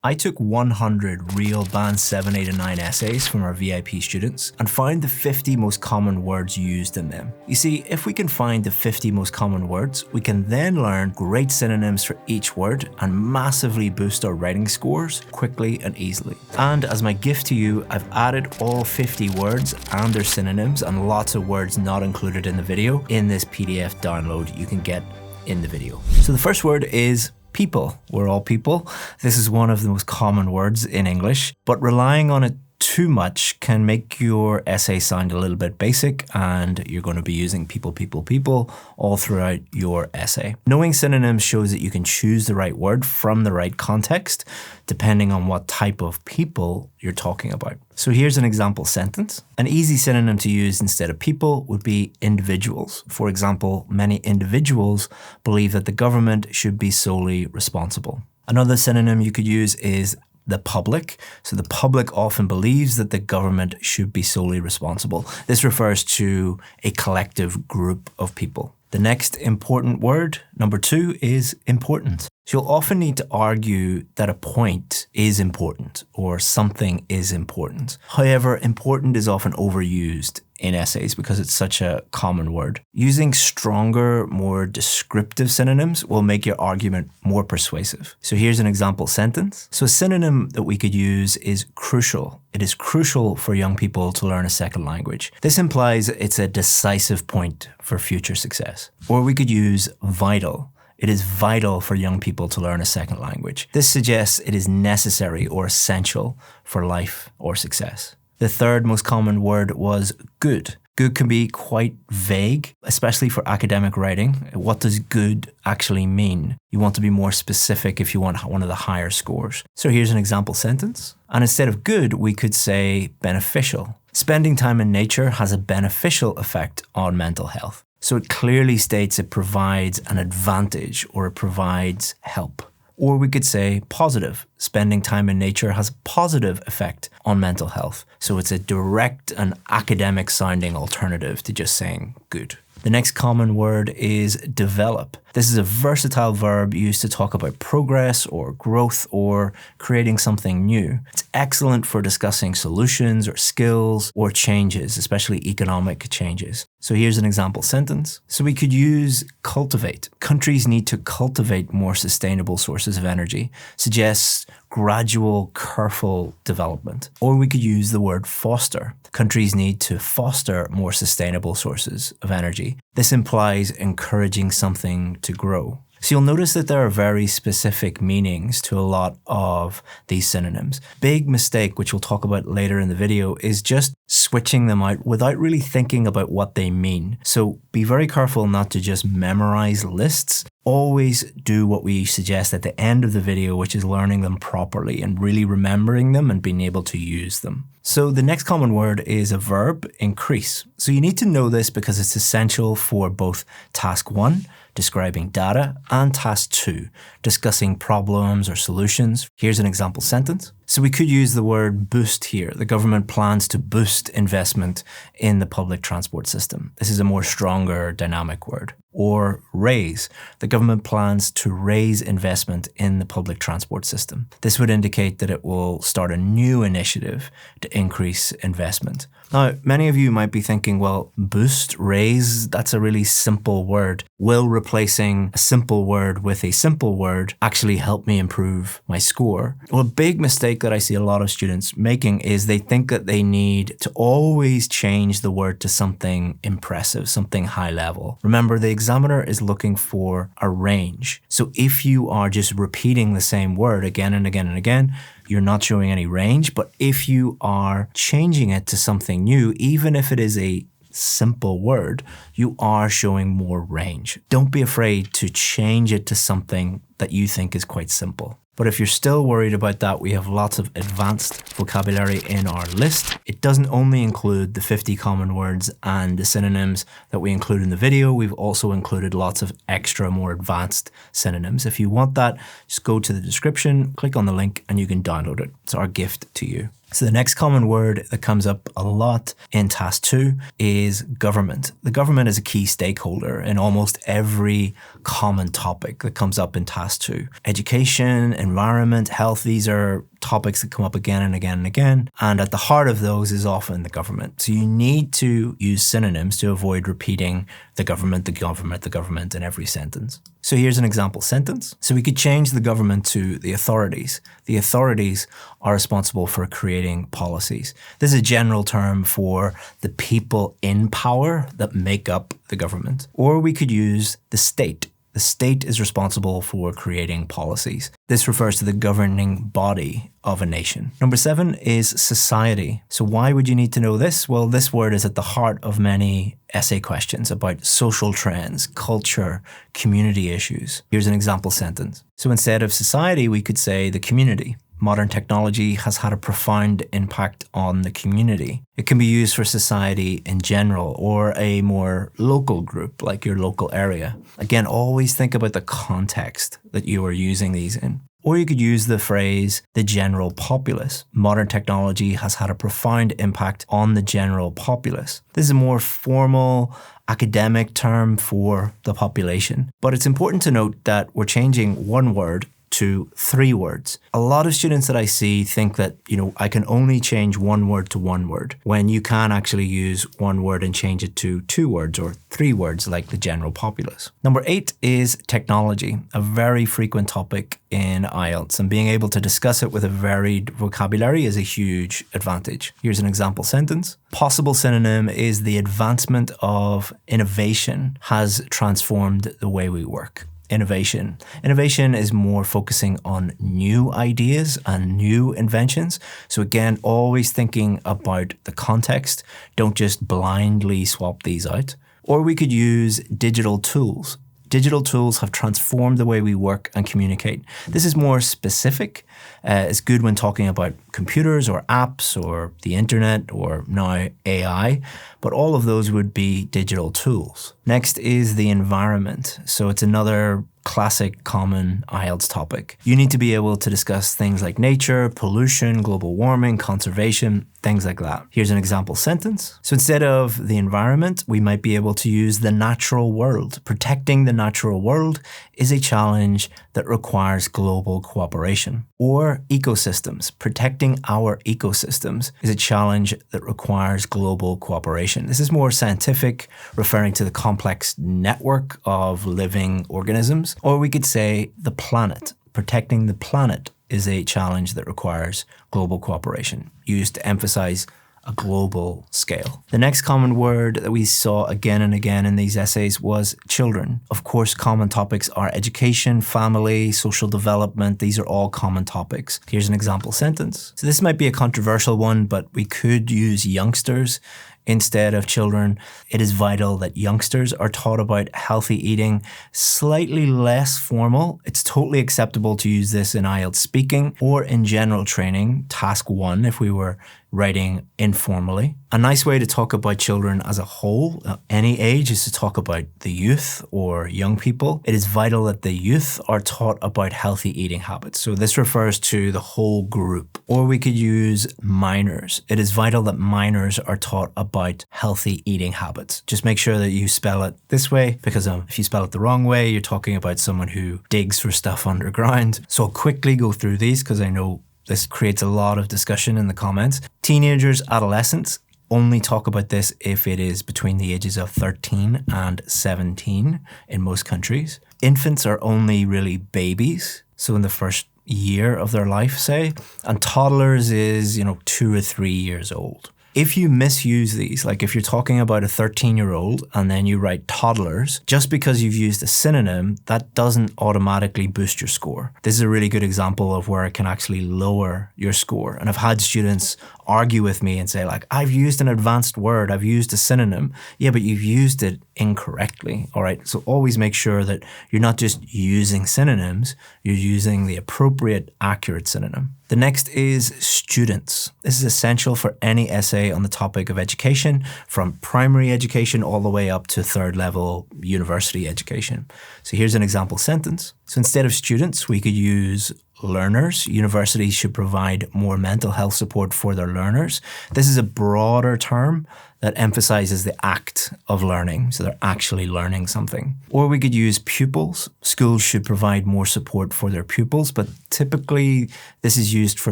I took 100 real Band 7, 8 and 9 essays from our VIP students and found the 50 most common words used in them. You see, if we can find the 50 most common words, we can then learn great synonyms for each word and massively boost our writing scores quickly and easily. And as my gift to you, I've added all 50 words and their synonyms and lots of words not included in the video in this PDF download you can get in the video. So the first word is people. We're all people. This is one of the most common words in English, but relying on it too much can make your essay sound a little bit basic, and you're going to be using people all throughout your essay. Knowing synonyms shows that you can choose the right word from the right context, depending on what type of people you're talking about. So here's an example sentence. An easy synonym to use instead of people would be individuals. For example, many individuals believe that the government should be solely responsible. Another synonym you could use is the public. So the public often believes that the government should be solely responsible. This refers to a collective group of people. The next important word, number 2, is important. So you'll often need to argue that a point is important or something is important. However, important is often overused in essays because it's such a common word. Using stronger, more descriptive synonyms will make your argument more persuasive. So here's an example sentence. So a synonym that we could use is crucial. It is crucial for young people to learn a second language. This implies it's a decisive point for future success. Or we could use vital. It is vital for young people to learn a second language. This suggests it is necessary or essential for life or success. The third most common word was good. Good can be quite vague, especially for academic writing. What does good actually mean? You want to be more specific if you want one of the higher scores. So here's an example sentence. And instead of good, we could say beneficial. Spending time in nature has a beneficial effect on mental health. So it clearly states it provides an advantage or it provides help. Or we could say positive. Spending time in nature has a positive effect on mental health. So it's a direct and academic sounding alternative to just saying good. The next common word is develop. This is a versatile verb used to talk about progress or growth or creating something new. It's excellent for discussing solutions or skills or changes, especially economic changes. So here's an example sentence. So we could use cultivate. Countries need to cultivate more sustainable sources of energy. Suggests gradual, careful development. Or we could use the word foster. Countries need to foster more sustainable sources of energy. This implies encouraging something to grow. So you'll notice that there are very specific meanings to a lot of these synonyms. Big mistake, which we'll talk about later in the video, is just switching them out without really thinking about what they mean. So be very careful not to just memorize lists. Always do what we suggest at the end of the video, which is learning them properly and really remembering them and being able to use them. So the next common word is a verb, increase. So you need to know this because it's essential for both task 1, describing data, and task 2, discussing problems or solutions. Here's an example sentence. So we could use the word boost here. The government plans to boost investment in the public transport system. This is a more stronger dynamic word. Or raise. The government plans to raise investment in the public transport system. This would indicate that it will start a new initiative to increase investment. Now, many of you might be thinking, well, boost, raise, that's a really simple word. Will replacing a simple word with a simple word actually help me improve my score? Well, a big mistake that I see a lot of students making is they think that they need to always change the word to something impressive, something high level. Remember, the examiner is looking for a range. So if you are just repeating the same word again and again and again, you're not showing any range. But if you are changing it to something new, even if it is a simple word, you are showing more range. Don't be afraid to change it to something that you think is quite simple. But if you're still worried about that, we have lots of advanced vocabulary in our list. It doesn't only include the 50 common words and the synonyms that we include in the video. We've also included lots of extra, more advanced synonyms. If you want that, just go to the description, click on the link, and you can download it. It's our gift to you. So the next common word that comes up a lot in task 2 is government. The government is a key stakeholder in almost every common topic that comes up in task 2. Education, environment, health, these are topics that come up again and again and again. And at the heart of those is often the government. So you need to use synonyms to avoid repeating the government, the government, the government in every sentence. So here's an example sentence. So we could change the government to the authorities. The authorities are responsible for creating policies. This is a general term for the people in power that make up the government. Or we could use the state. The state is responsible for creating policies. This refers to the governing body of a nation. Number 7 is society. So why would you need to know this? Well, this word is at the heart of many essay questions about social trends, culture, community issues. Here's an example sentence. So instead of society, we could say the community. Modern technology has had a profound impact on the community. It can be used for society in general or a more local group like your local area. Again, always think about the context that you are using these in. Or you could use the phrase, the general populace. Modern technology has had a profound impact on the general populace. This is a more formal academic term for the population. But it's important to note that we're changing one word to 3 words. A lot of students that I see think that, I can only change one word to one word, when you can actually use one word and change it to 2 words or 3 words like the general populace. Number 8 is technology, a very frequent topic in IELTS, and being able to discuss it with a varied vocabulary is a huge advantage. Here's an example sentence. Possible synonym is the advancement of innovation has transformed the way we work. Innovation. Innovation is more focusing on new ideas and new inventions. So again, always thinking about the context. Don't just blindly swap these out. Or we could use digital tools. Digital tools have transformed the way we work and communicate. This is more specific. It's good when talking about computers or apps or the internet or now AI, but all of those would be digital tools. Next is the environment. So it's another classic common IELTS topic. You need to be able to discuss things like nature, pollution, global warming, conservation, things like that. Here's an example sentence. So instead of the environment, we might be able to use the natural world. Protecting the natural world is a challenge that requires global cooperation. Or ecosystems. Protecting our ecosystems is a challenge that requires global cooperation. This is more scientific, referring to the complex network of living organisms. Or we could say the planet. Protecting the planet is a challenge that requires global cooperation, used to emphasize a global scale. The next common word that we saw again and again in these essays was children. Of course, common topics are education, family, social development. These are all common topics. Here's an example sentence. So this might be a controversial one, but we could use youngsters instead of children. It is vital that youngsters are taught about healthy eating, slightly less formal. It's totally acceptable to use this in IELTS speaking or in general training, task 1, if we were writing informally. A nice way to talk about children as a whole, any age, is to talk about the youth or young people. It is vital that the youth are taught about healthy eating habits. So this refers to the whole group. Or we could use minors. It is vital that minors are taught about healthy eating habits. Just make sure that you spell it this way, because if you spell it the wrong way, you're talking about someone who digs for stuff underground. So I'll quickly go through these because I know this creates a lot of discussion in the comments. Teenagers, adolescents, only talk about this if it is between the ages of 13 and 17 in most countries. Infants are only really babies, so in the first year of their life, say, and toddlers is, 2 or 3 years old. If you misuse these, like if you're talking about a 13-year-old and then you write toddlers, just because you've used a synonym, that doesn't automatically boost your score. This is a really good example of where it can actually lower your score. And I've had students argue with me and say, like, I've used an advanced word, I've used a synonym. Yeah, but you've used it incorrectly, all right? So always make sure that you're not just using synonyms, you're using the appropriate, accurate synonym. The next is students. This is essential for any essay essay on the topic of education, from primary education all the way up to third level university education. So here's an example sentence. So instead of students, we could use learners. Universities should provide more mental health support for their learners. This is a broader term that emphasizes the act of learning, so they're actually learning something. Or we could use pupils. Schools should provide more support for their pupils, but typically this is used for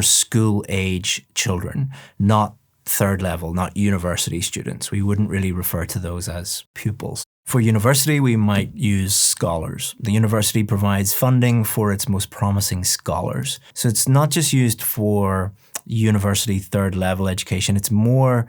school-age children, not third level, not university students. We wouldn't really refer to those as pupils. For university, we might use scholars. The university provides funding for its most promising scholars. So it's not just used for university third level education, it's more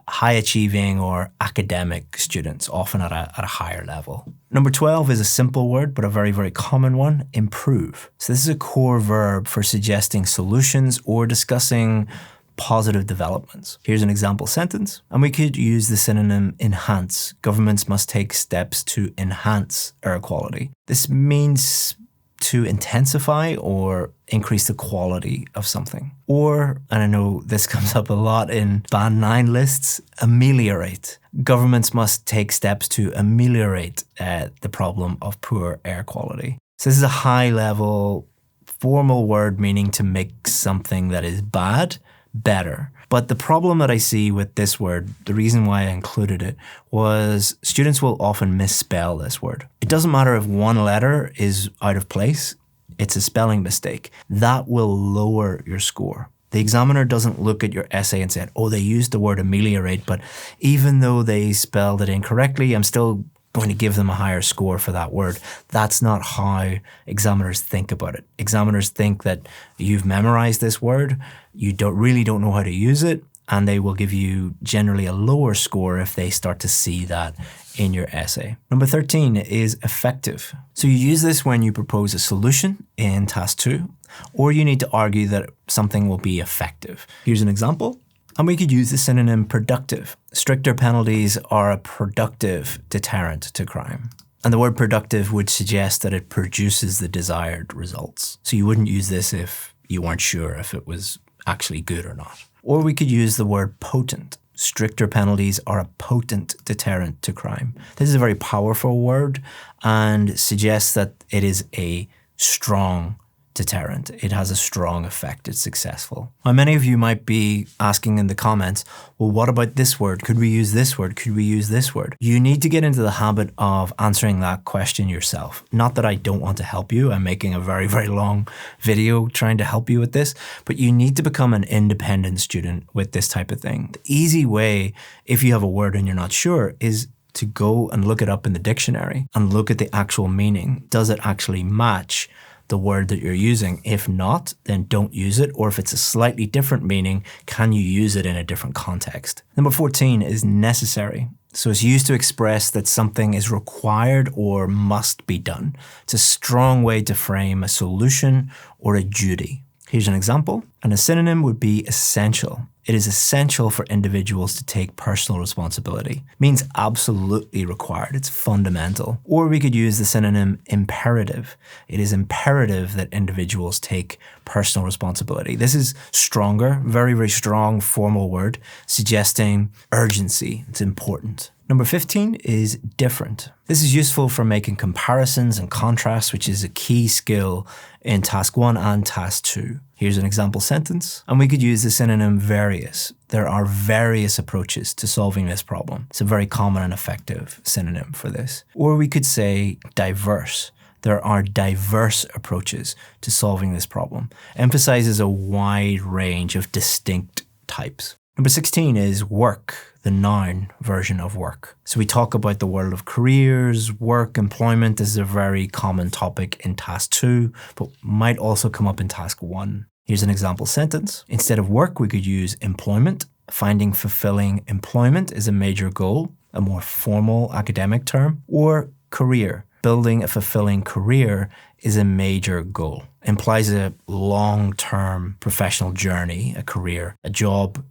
high achieving or academic students, often at a higher level. Number 12 is a simple word, but a very, very common one, improve. So this is a core verb for suggesting solutions or discussing positive developments. Here's an example sentence, and we could use the synonym enhance. Governments must take steps to enhance air quality. This means to intensify or increase the quality of something. Or, and I know this comes up a lot in Band 9 lists, ameliorate. Governments must take steps to ameliorate the problem of poor air quality. So this is a high level, formal word meaning to make something that is bad better. But the problem that I see with this word, the reason why I included it, was students will often misspell this word. It doesn't matter if one letter is out of place, it's a spelling mistake. That will lower your score. The examiner doesn't look at your essay and say, oh, they used the word ameliorate, but even though they spelled it incorrectly, I'm still going to give them a higher score for that word. That's not how examiners think about it. Examiners think that you've memorized this word, you really don't know how to use it, and they will give you generally a lower score if they start to see that in your essay. Number 13 is effective. So you use this when you propose a solution in task 2, or you need to argue that something will be effective. Here's an example. And we could use the synonym productive. Stricter penalties are a productive deterrent to crime. And the word productive would suggest that it produces the desired results. So you wouldn't use this if you weren't sure if it was actually good or not. Or we could use the word potent. Stricter penalties are a potent deterrent to crime. This is a very powerful word and suggests that it is a strong deterrent. It has a strong effect. It's successful. Now, many of you might be asking in the comments, well, what about this word? Could we use this word? Could we use this word? You need to get into the habit of answering that question yourself. Not that I don't want to help you. I'm making a very, very long video trying to help you with this, but you need to become an independent student with this type of thing. The easy way, if you have a word and you're not sure, is to go and look it up in the dictionary and look at the actual meaning. Does it actually match the word that you're using? If not, then don't use it. Or if it's a slightly different meaning, can you use it in a different context? Number 14 is necessary. So it's used to express that something is required or must be done. It's a strong way to frame a solution or a duty. Here's an example, and a synonym would be essential. It is essential for individuals to take personal responsibility. It means absolutely required. It's fundamental. Or we could use the synonym imperative. It is imperative that individuals take personal responsibility. This is stronger, very, very strong formal word, suggesting urgency. It's important. Number 15 is different. This is useful for making comparisons and contrasts, which is a key skill in task 1 and task 2. Here's an example sentence, and we could use the synonym various. There are various approaches to solving this problem. It's a very common and effective synonym for this. Or we could say diverse. There are diverse approaches to solving this problem. Emphasizes a wide range of distinct types. Number 16 is work, the noun version of work. So we talk about the world of careers, work, employment. This is a very common topic in task 2, but might also come up in task 1. Here's an example sentence. Instead of work, we could use employment. Finding fulfilling employment is a major goal, a more formal academic term. Or career. Building a fulfilling career is a major goal. Implies a long-term professional journey, a career. A job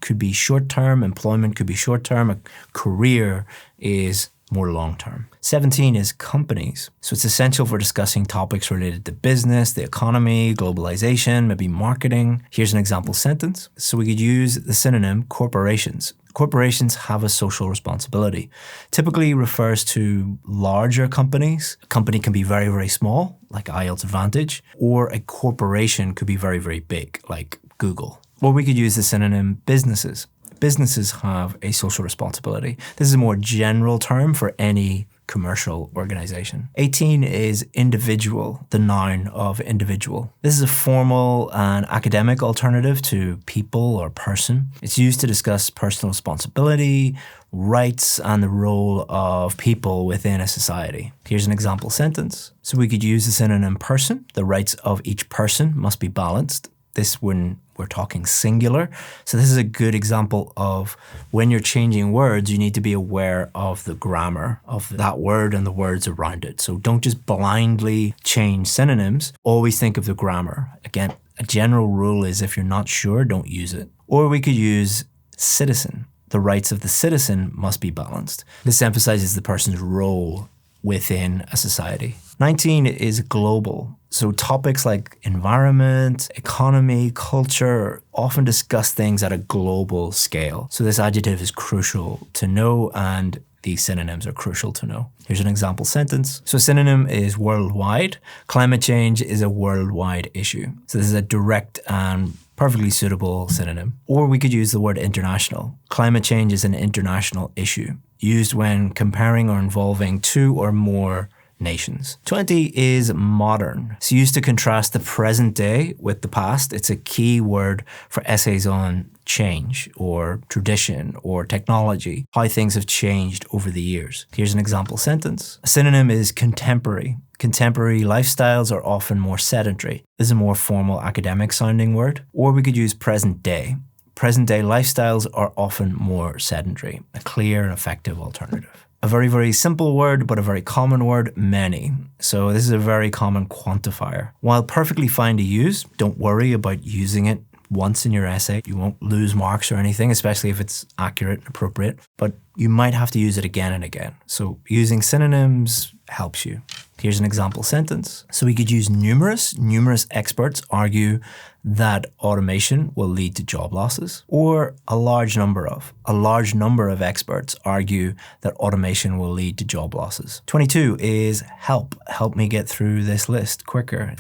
could be short-term, employment could be short-term, a career is more long-term. 17 is companies. So it's essential for discussing topics related to business, the economy, globalization, maybe marketing. Here's an example sentence. So we could use the synonym corporations. Corporations have a social responsibility. Typically refers to larger companies. A company can be very, very small, like IELTS Advantage, or a corporation could be very, very big, like Google. Or we could use the synonym businesses. Businesses have a social responsibility. This is a more general term for any commercial organization. 18 is individual, the noun of individual. This is a formal and academic alternative to people or person. It's used to discuss personal responsibility, rights, and the role of people within a society. Here's an example sentence. So we could use the synonym person. The rights of each person must be balanced. This when we're talking singular. So this is a good example of when you're changing words, you need to be aware of the grammar of that word and the words around it. So don't just blindly change synonyms. Always think of the grammar. Again, a general rule is if you're not sure, don't use it. Or we could use citizen. The rights of the citizen must be balanced. This emphasizes the person's role within a society. 19 is global. So topics like environment, economy, culture often discuss things at a global scale. So this adjective is crucial to know, and these synonyms are crucial to know. Here's an example sentence. So a synonym is worldwide. Climate change is a worldwide issue. So this is a direct and perfectly suitable synonym. Or we could use the word international. Climate change is an international issue, used when comparing or involving two or more nations. 20 is modern. It's used to contrast the present day with the past. It's a key word for essays on change or tradition or technology, how things have changed over the years. Here's an example sentence. A synonym is contemporary. Contemporary lifestyles are often more sedentary. This is a more formal academic sounding word. Or we could use present day. Present day lifestyles are often more sedentary, a clear and effective alternative. A very, very simple word, but a very common word, many. So this is a very common quantifier. While perfectly fine to use, don't worry about using it once in your essay. You won't lose marks or anything, especially if it's accurate and appropriate, but you might have to use it again and again. So using synonyms helps you. Here's an example sentence. So we could use numerous. Numerous experts argue that automation will lead to job losses, or a large number of. A large number of experts argue that automation will lead to job losses. 22 is help. Help me get through this list quicker.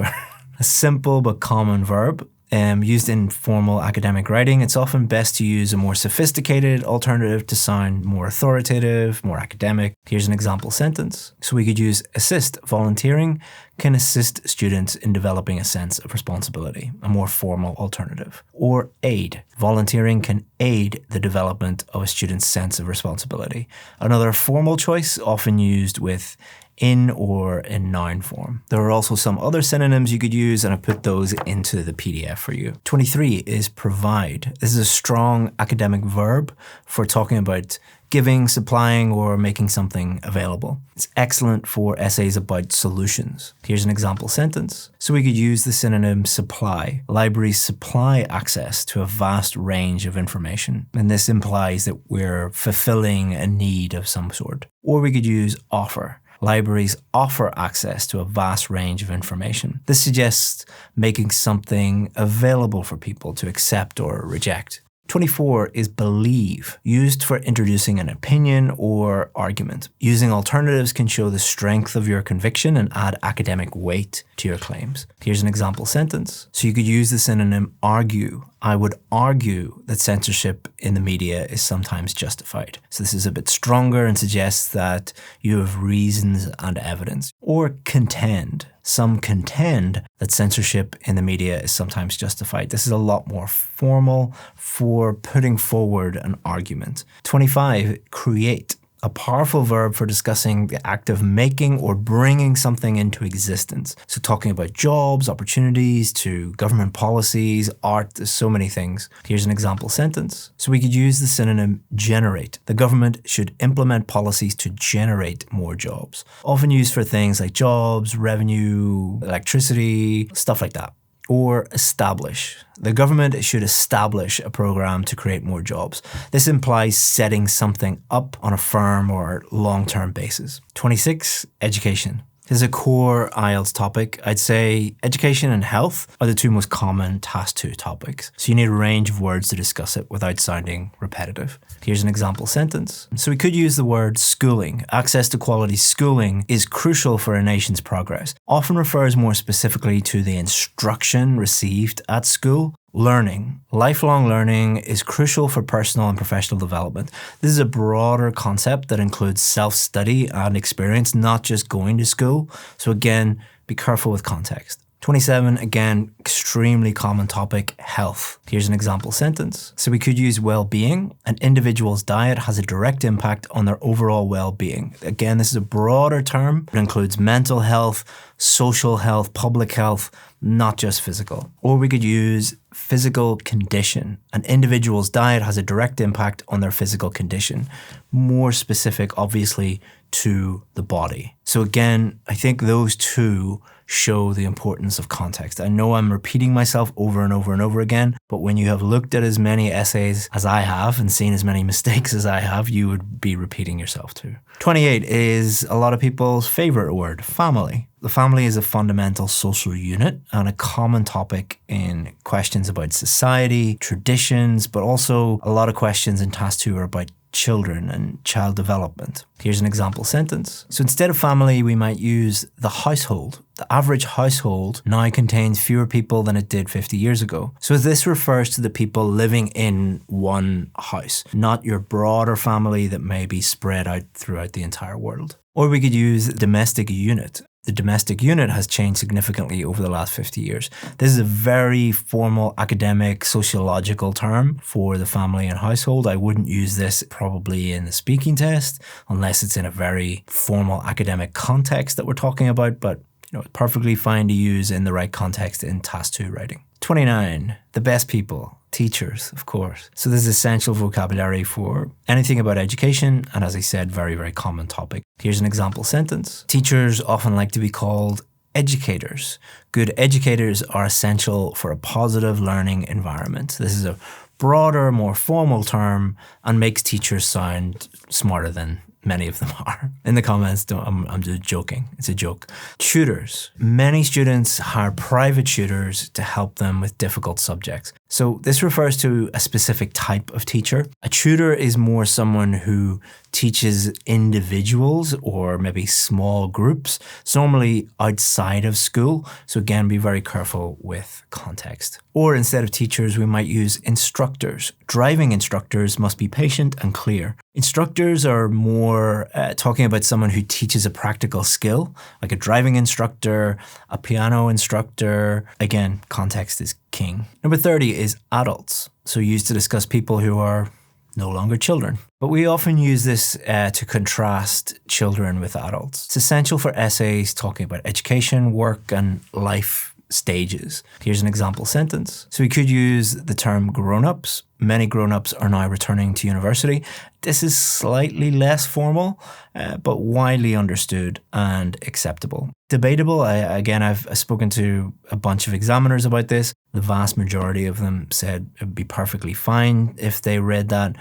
A simple but common verb. Used in formal academic writing, it's often best to use a more sophisticated alternative to sound more authoritative, more academic. Here's an example sentence. So we could use assist. Volunteering can assist students in developing a sense of responsibility, a more formal alternative. Or aid. Volunteering can aid the development of a student's sense of responsibility. Another formal choice, often used with in or in noun form. There are also some other synonyms you could use, and I put those into the PDF for you. 23 is provide. This is a strong academic verb for talking about giving, supplying, or making something available. It's excellent for essays about solutions. Here's an example sentence. So we could use the synonym supply. Libraries supply access to a vast range of information, and this implies that we're fulfilling a need of some sort. Or we could use offer. Libraries offer access to a vast range of information. This suggests making something available for people to accept or reject. 24 is believe, used for introducing an opinion or argument. Using alternatives can show the strength of your conviction and add academic weight to your claims. Here's an example sentence. So you could use the synonym argue. I would argue that censorship in the media is sometimes justified. So this is a bit stronger and suggests that you have reasons and evidence. Or contend. Some contend that censorship in the media is sometimes justified. This is a lot more formal for putting forward an argument. 25, create. A powerful verb for discussing the act of making or bringing something into existence. So talking about jobs, opportunities, to government policies, art, there's so many things. Here's an example sentence. So we could use the synonym generate. The government should implement policies to generate more jobs. Often used for things like jobs, revenue, electricity, stuff like that. Or establish. The government should establish a program to create more jobs. This implies setting something up on a firm or long-term basis. 26, education. This is a core IELTS topic. I'd say education and health are the two most common Task 2 topics. So you need a range of words to discuss it without sounding repetitive. Here's an example sentence. So we could use the word schooling. Access to quality schooling is crucial for a nation's progress. Often refers more specifically to the instruction received at school. Learning. Lifelong learning is crucial for personal and professional development. This is a broader concept that includes self-study and experience, not just going to school. So again, be careful with context. 27, again, extremely common topic, health. Here's an example sentence. So we could use well-being. An individual's diet has a direct impact on their overall well-being. Again, this is a broader term. It includes mental health, social health, public health, not just physical. Or we could use physical condition. An individual's diet has a direct impact on their physical condition. More specific, obviously, to the body. So again, I think those two show the importance of context. I know I'm repeating myself over and over and over again, but when you have looked at as many essays as I have and seen as many mistakes as I have, you would be repeating yourself too. 28 is a lot of people's favorite word, family. The family is a fundamental social unit and a common topic in questions about society, traditions, but also a lot of questions in Task 2 are about children and child development. Here's an example sentence. So instead of family, we might use the household. The average household now contains fewer people than it did 50 years ago. So this refers to the people living in one house, not your broader family that may be spread out throughout the entire world. Or we could use domestic unit. The domestic unit has changed significantly over the last 50 years. This is a very formal academic sociological term for the family and household. I wouldn't use this probably in the speaking test unless it's in a very formal academic context that we're talking about, but it's perfectly fine to use in the right context in Task 2 writing. 29, the best people. Teachers, of course. So this is essential vocabulary for anything about education, and as I said, very, very common topic. Here's an example sentence. Teachers often like to be called educators. Good educators are essential for a positive learning environment. This is a broader, more formal term and makes teachers sound smarter than many of them are. In the comments, I'm just joking. It's a joke. Tutors. Many students hire private tutors to help them with difficult subjects. So this refers to a specific type of teacher. A tutor is more someone who teaches individuals or maybe small groups. It's normally outside of school. So again, be very careful with context. Or instead of teachers, we might use instructors. Driving instructors must be patient and clear. Instructors are more talking about someone who teaches a practical skill, like a driving instructor, a piano instructor. Again, context is king. Number 30 is adults. So used to discuss people who are no longer children. But we often use this to contrast children with adults. It's essential for essays talking about education, work, and life stages. Here's an example sentence. So we could use the term grown-ups. Many grown-ups are now returning to university. This is slightly less formal, but widely understood and acceptable. Debatable. I've spoken to a bunch of examiners about this. The vast majority of them said it would be perfectly fine if they read that.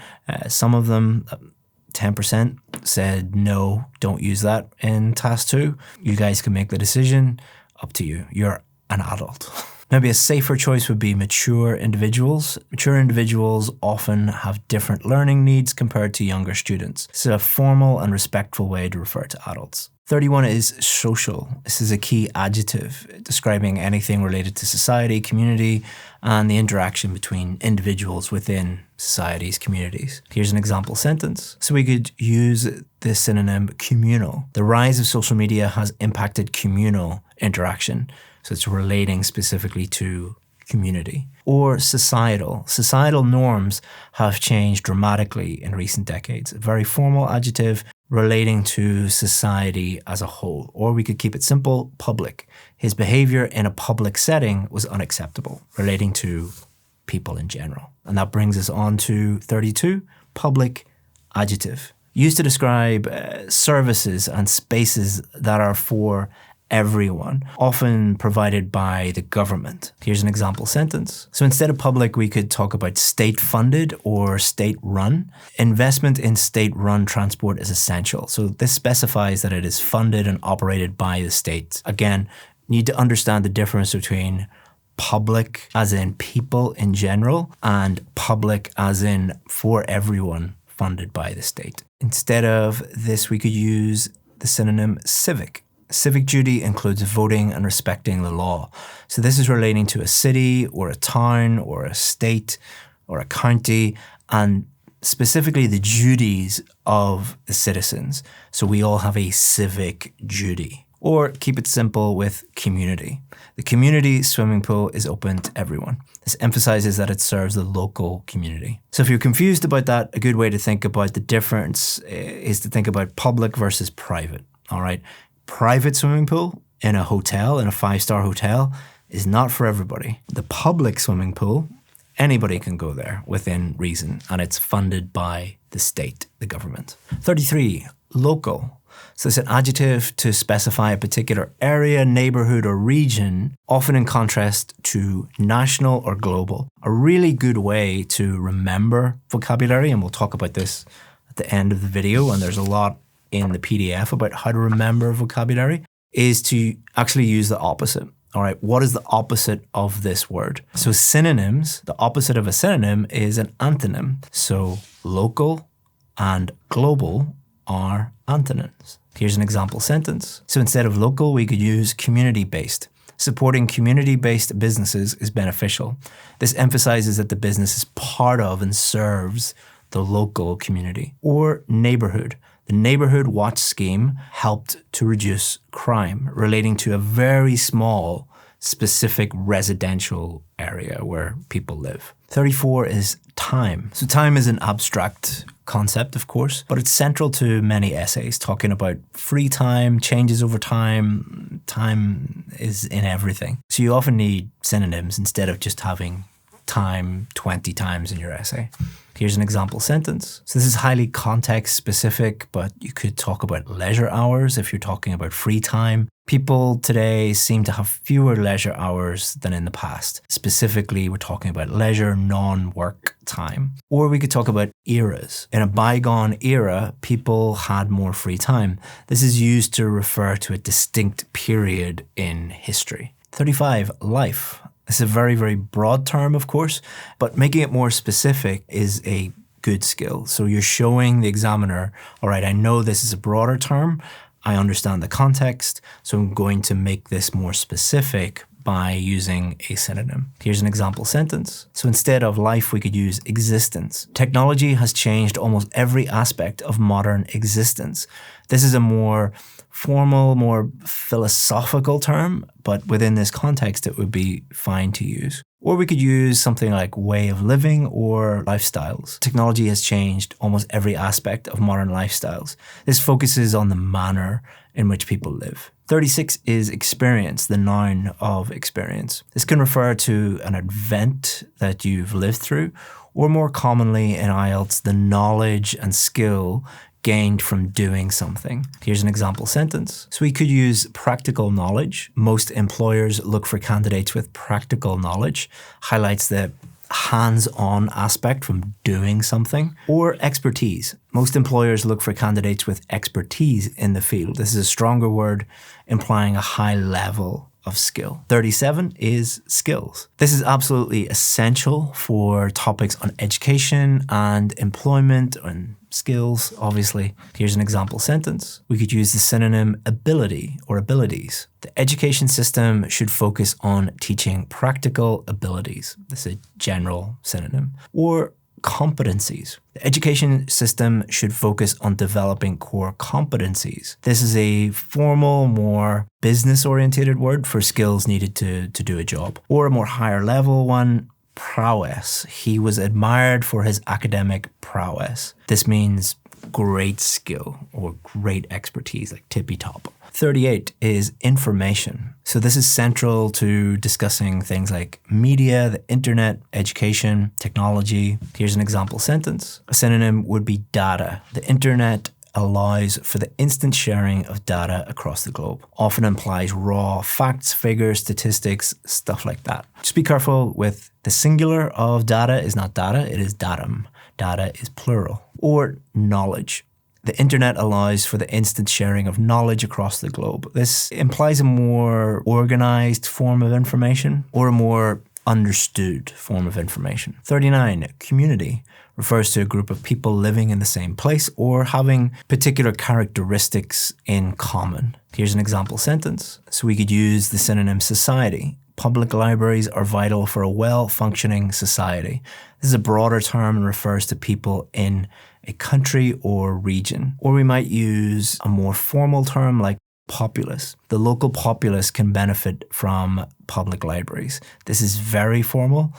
Some of them, 10%, said no, don't use that in Task 2. You guys can make the decision. Up to you. You're an adult. Maybe a safer choice would be mature individuals. Mature individuals often have different learning needs compared to younger students. It's a formal and respectful way to refer to adults. 31 is social. This is a key adjective describing anything related to society, community, and the interaction between individuals within societies, communities. Here's an example sentence. So we could use the synonym communal. The rise of social media has impacted communal interaction. So it's relating specifically to community. Or societal. Societal norms have changed dramatically in recent decades. A very formal adjective relating to society as a whole. Or we could keep it simple, public. His behavior in a public setting was unacceptable, relating to people in general. And that brings us on to 32, public adjective. Used to describe services and spaces that are for everyone, often provided by the government. Here's an example sentence. So instead of public, we could talk about state-funded or state-run. Investment in state-run transport is essential. So this specifies that it is funded and operated by the state. Again, you need to understand the difference between public as in people in general and public as in for everyone funded by the state. Instead of this, we could use the synonym civic. Civic duty includes voting and respecting the law. So this is relating to a city or a town or a state or a county, and specifically the duties of the citizens. So we all have a civic duty. Or keep it simple with community. The community swimming pool is open to everyone. This emphasizes that it serves the local community. So if you're confused about that, a good way to think about the difference is to think about public versus private. All right. Private swimming pool in a hotel, in a 5-star hotel, is not for everybody. The public swimming pool, anybody can go there within reason, and it's funded by the state, the government. 33, local. So it's an adjective to specify a particular area, neighborhood, or region, often in contrast to national or global. A really good way to remember vocabulary, and we'll talk about this at the end of the video, and there's a lot in the PDF about how to remember vocabulary, is to actually use the opposite. All right, what is the opposite of this word? So synonyms, the opposite of a synonym is an antonym. So local and global are antonyms. Here's an example sentence. So instead of local, we could use community-based. Supporting community-based businesses is beneficial. This emphasizes that the business is part of and serves the local community. Or neighborhood. The neighborhood watch scheme helped to reduce crime, relating to a very small, specific residential area where people live. 34 is time. So time is an abstract concept, of course, but it's central to many essays, talking about free time, changes over time. Time is in everything. So you often need synonyms instead of just having time 20 times in your essay. Here's an example sentence. So this is highly context specific, but you could talk about leisure hours if you're talking about free time. People today seem to have fewer leisure hours than in the past. Specifically, we're talking about leisure, non-work time. Or we could talk about eras. In a bygone era, people had more free time. This is used to refer to a distinct period in history. 35, life. This is a very, very broad term, of course, but making it more specific is a good skill. So you're showing the examiner, all right, I know this is a broader term, I understand the context, so I'm going to make this more specific by using a synonym. Here's an example sentence. So instead of life, we could use existence. Technology has changed almost every aspect of modern existence. This is a more formal, more philosophical term, but within this context, it would be fine to use. Or we could use something like way of living or lifestyles. Technology has changed almost every aspect of modern lifestyles. This focuses on the manner in which people live. 36 is experience, the noun of experience. This can refer to an event that you've lived through, or more commonly in IELTS, the knowledge and skill gained from doing something. Here's an example sentence. So we could use practical knowledge. Most employers look for candidates with practical knowledge, highlights the hands-on aspect from doing something. Or expertise. Most employers look for candidates with expertise in the field. This is a stronger word implying a high level of skill. 37 is skills. This is absolutely essential for topics on education and employment and skills, obviously. Here's an example sentence. We could use the synonym ability or abilities. The education system should focus on teaching practical abilities. This is a general synonym. Or competencies. The education system should focus on developing core competencies. This is a formal, more business-oriented word for skills needed to do a job. Or a more higher level one, prowess. He was admired for his academic prowess. This means great skill or great expertise, like tippy top. 38 is information. So this is central to discussing things like media, the internet, education, technology. Here's an example sentence. A synonym would be data. The internet allows for the instant sharing of data across the globe. Often implies raw facts, figures, statistics, stuff like that. Just be careful with the singular of data is not data, it is datum. Data is plural. Or knowledge. The internet allows for the instant sharing of knowledge across the globe. This implies a more organized form of information or a more understood form of information. 39, community refers to a group of people living in the same place or having particular characteristics in common. Here's an example sentence. So we could use the synonym society. Public libraries are vital for a well-functioning society. This is a broader term and refers to people in a country or region. Or we might use a more formal term like populace. The local populace can benefit from public libraries. This is very formal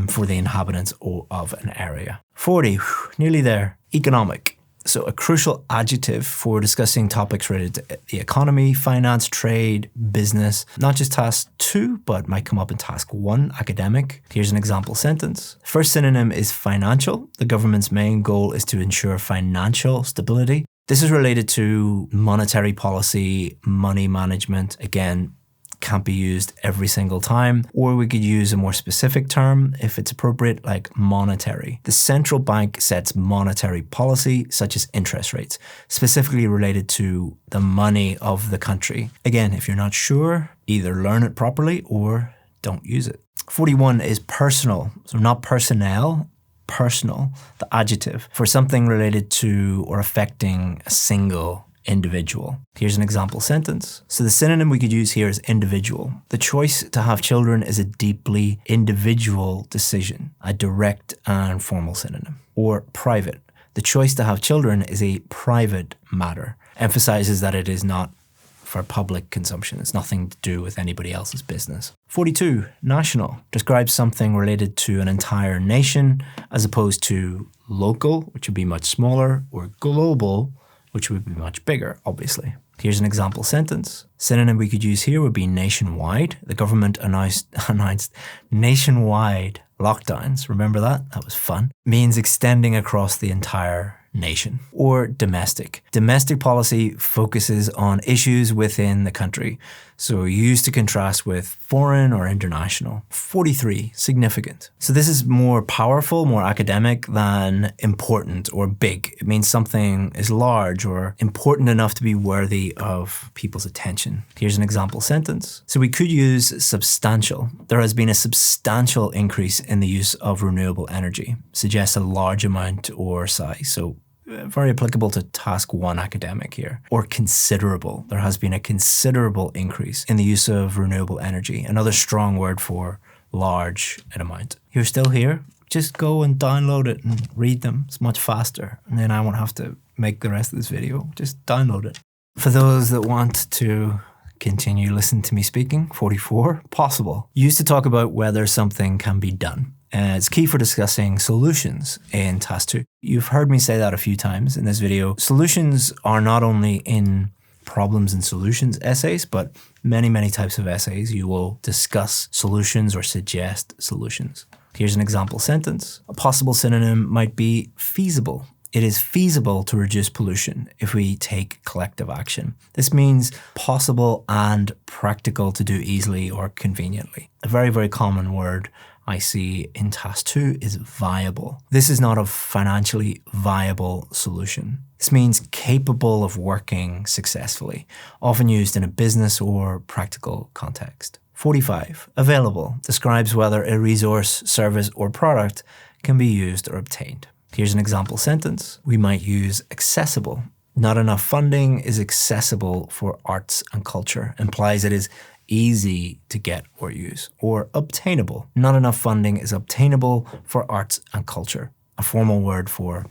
for the inhabitants of an area. 40, nearly there, economic. So a crucial adjective for discussing topics related to the economy, finance, trade, business, not just task 2, but might come up in task 1, academic. Here's an example sentence. First synonym is financial. The government's main goal is to ensure financial stability. This is related to monetary policy, money management. Again, can't be used every single time. Or we could use a more specific term if it's appropriate, like monetary. The central bank sets monetary policy, such as interest rates, specifically related to the money of the country. Again, if you're not sure, either learn it properly or don't use it. 41 is personal, so not personnel, personal, the adjective, for something related to or affecting a single individual. Here's an example sentence. So the synonym we could use here is individual. The choice to have children is a deeply individual decision, a direct and formal synonym. Or private. The choice to have children is a private matter. Emphasizes that it is not for public consumption. It's nothing to do with anybody else's business. 42, national, describes something related to an entire nation as opposed to local, which would be much smaller, or global, which would be much bigger, obviously. Here's an example sentence. Synonym we could use here would be nationwide. The government announced nationwide lockdowns. Remember that? That was fun. Means extending across the entire nation. Or domestic. Domestic policy focuses on issues within the country, so used to contrast with foreign or international. 43, significant. So this is more powerful, more academic than important or big. It means something is large or important enough to be worthy of people's attention. Here's an example sentence. So we could use substantial. There has been a substantial increase in the use of renewable energy. Suggests a large amount or size. So very applicable to task 1 academic here. Or considerable. There has been a considerable increase in the use of renewable energy. Another strong word for large in amount. You're still here? Just go and download it and read them. It's much faster. And then I won't have to make the rest of this video. Just download it. For those that want to continue listening to me speaking, 44, possible. Used to talk about whether something can be done. It's key for discussing solutions in task 2. You've heard me say that a few times in this video. Solutions are not only in problems and solutions essays, but many types of essays. You will discuss solutions or suggest solutions. Here's an example sentence. A possible synonym might be feasible. It is feasible to reduce pollution if we take collective action. This means possible and practical to do easily or conveniently. A very common word I see in task 2 is viable. This is not a financially viable solution. This means capable of working successfully, often used in a business or practical context. 45, available, describes whether a resource, service, or product can be used or obtained. Here's an example sentence. We might use accessible. Not enough funding is accessible for arts and culture. Implies it is easy to get or use. Or obtainable. Not enough funding is obtainable for arts and culture. A formal word for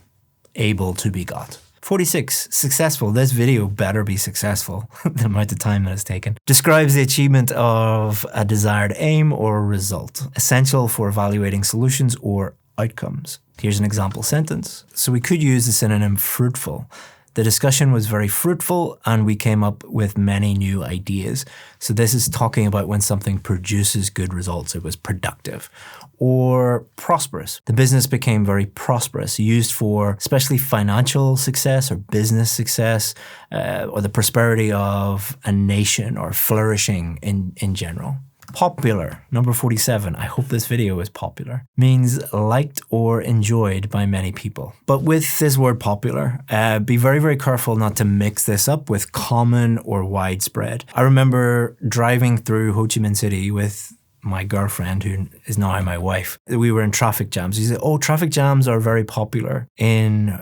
able to be got. 46, successful. This video better be successful, the amount of time that it's taken. Describes the achievement of a desired aim or result. Essential for evaluating solutions or outcomes. Here's an example sentence. So we could use the synonym fruitful. The discussion was very fruitful and we came up with many new ideas. So this is talking about when something produces good results. It was productive. Or prosperous. The business became very prosperous, used for especially financial success or business success, or the prosperity of a nation or flourishing in general. Popular, number 47, I hope this video is popular, means liked or enjoyed by many people. But with this word popular, be very, very careful not to mix this up with common or widespread. I remember driving through Ho Chi Minh City with my girlfriend, who is now my wife. We were in traffic jams. He said, oh, traffic jams are very popular in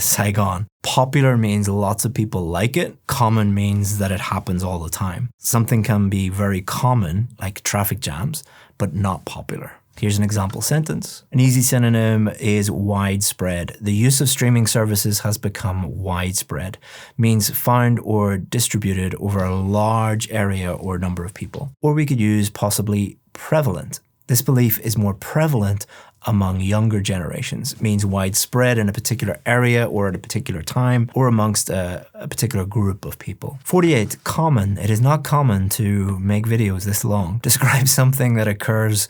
Saigon. Popular means lots of people like it. Common means that it happens all the time. Something can be very common, like traffic jams, but not popular. Here's an example sentence. An easy synonym is widespread. The use of streaming services has become widespread. Means found or distributed over a large area or number of people. Or we could use possibly prevalent. This belief is more prevalent among younger generations. Means widespread in a particular area or at a particular time or amongst a particular group of people. 48, common. It is not common to make videos this long. Describe something that occurs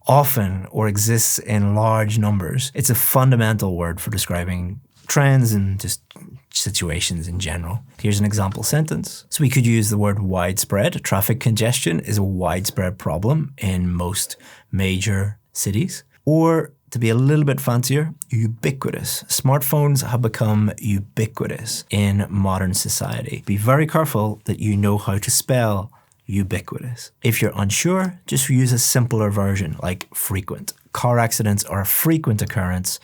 often or exists in large numbers. It's a fundamental word for describing trends and just situations in general. Here's an example sentence. So we could use the word widespread. Traffic congestion is a widespread problem in most major cities. Or to be a little bit fancier, ubiquitous. Smartphones have become ubiquitous in modern society. Be very careful that you know how to spell ubiquitous. If you're unsure, just use a simpler version like frequent. Car accidents are a frequent occurrence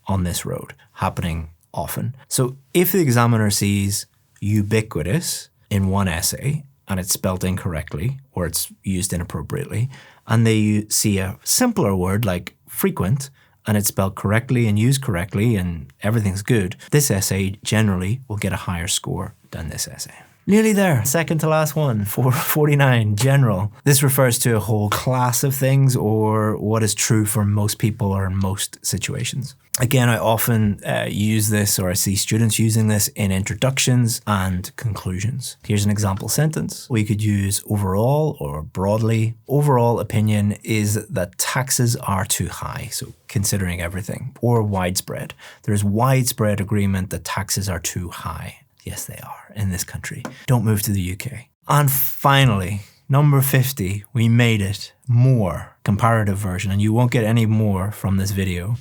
on this road, happening often. So if the examiner sees ubiquitous in one essay and it's spelled incorrectly or it's used inappropriately, and they see a simpler word like frequent and it's spelled correctly and used correctly and everything's good, this essay generally will get a higher score than this essay. Nearly there. Second to last one, 49, general. This refers to a whole class of things or what is true for most people or in most situations. Again, I often use this, or I see students using this in introductions and conclusions. Here's an example sentence. We could use overall or broadly. Overall opinion is that taxes are too high, so considering everything. Or widespread. There is widespread agreement that taxes are too high. Yes, they are in this country. Don't move to the UK. And finally, number 50, we made it. More, comparative version, and you won't get any more from this video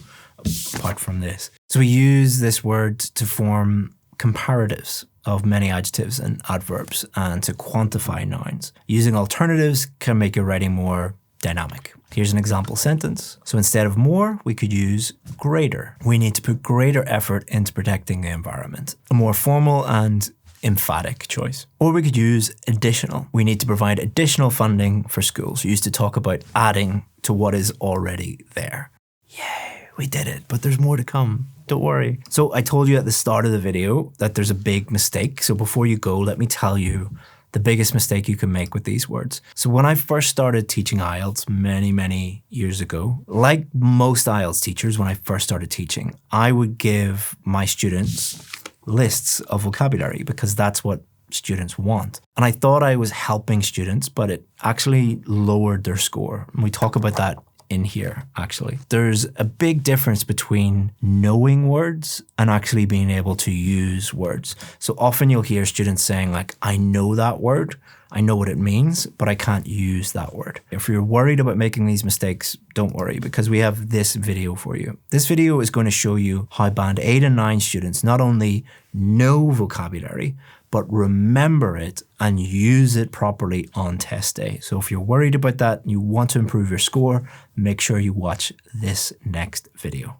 apart from this. So we use this word to form comparatives of many adjectives and adverbs and to quantify nouns. Using alternatives can make your writing more dynamic. Here's an example sentence. So instead of more, we could use greater. We need to put greater effort into protecting the environment. A more formal and emphatic choice. Or we could use additional. We need to provide additional funding for schools. We used to talk about adding to what is already there. Yay, we did it, but there's more to come. Don't worry. So I told you at the start of the video that there's a big mistake. So before you go, let me tell you the biggest mistake you can make with these words. So when I first started teaching IELTS many years ago, like most IELTS teachers, when I first started teaching, I would give my students lists of vocabulary because that's what students want. And I thought I was helping students, but it actually lowered their score. And we talk about that in here, actually. There's a big difference between knowing words and actually being able to use words. So often you'll hear students saying like, I know that word, I know what it means, but I can't use that word. If you're worried about making these mistakes, don't worry, because we have this video for you. This video is going to show you how band 8 and 9 students not only know vocabulary, but remember it and use it properly on test day. So if you're worried about that and you want to improve your score, make sure you watch this next video.